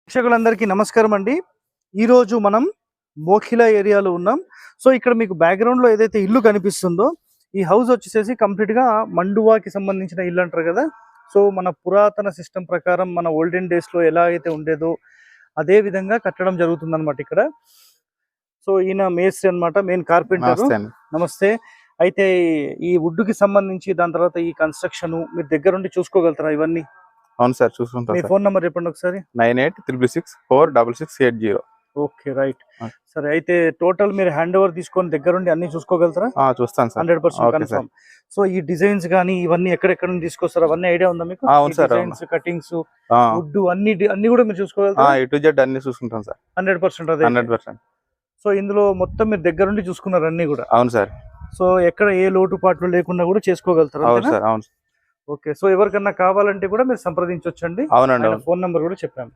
ప్రేక్షకులందరికీ నమస్కారం అండి. ఈరోజు మనం మోఖిలా ఏరియాలో ఉన్నాం. సో ఇక్కడ మీకు బ్యాక్గ్రౌండ్లో ఏదైతే ఇల్లు కనిపిస్తుందో ఈ హౌస్ వచ్చేసేసి కంప్లీట్గా మండువాకి సంబంధించిన ఇల్లు అంటారు కదా. సో మన పురాతన సిస్టమ్ ప్రకారం మన ఓల్డెన్ డేస్లో ఎలా అయితే ఉండేదో అదే విధంగా కట్టడం జరుగుతుంది అనమాట ఇక్కడ. సో ఈయన మేస్త్రి అనమాట, మెయిన్ కార్పెంటర్. నమస్తే. అయితే ఈ వుడ్కి సంబంధించి దాని తర్వాత ఈ కన్స్ట్రక్షన్ మీరు దగ్గరుండి చూసుకోగలుగుతారా ఇవన్నీ? అవును సార్, చూసుకుంటాం. మీ ఫోన్ నెంబర్ చెప్పండి ఒకసారి. 9866646680. Okay, right. సరే, అయితే టోటల్ మీరు హ్యాండ్ ఓవర్ తీసుకొని దగ్గరుండి అన్ని చూసుకోగలుగుతారా? చూస్తాను సార్, 100% కన్ఫర్మ్. సో ఈ డిజైన్స్ కానీ ఇవన్నీ ఎక్కడెక్కడ నుంచి తీసుకొస్తారు అవన్నీ ఐడియా ఉందా మీకు? అవును సార్. డిజైన్స్, కటింగ్స్, వుడ్ అన్ని కూడా మీరు చూసుకోగలుగుతారా? A to Z అన్ని చూసుకుంటాం సార్. 100% అదే. 100%. సో ఇందులో మొత్తం మీరు దగ్గరుండి చూసుకున్నారు అన్ని కూడా? అవును సార్. సో ఎక్కడ ఏ లోటుపాట్లు లేకుండా కూడా చేసుకోగలుగుతారు? అవును సార్, అవును. ఓకే, సో ఎవరికన్నా కావాలంటే కూడా మీరు సంప్రదించవచ్చండి. అవునండి, ఫోన్ నెంబర్ కూడా చెప్పాము.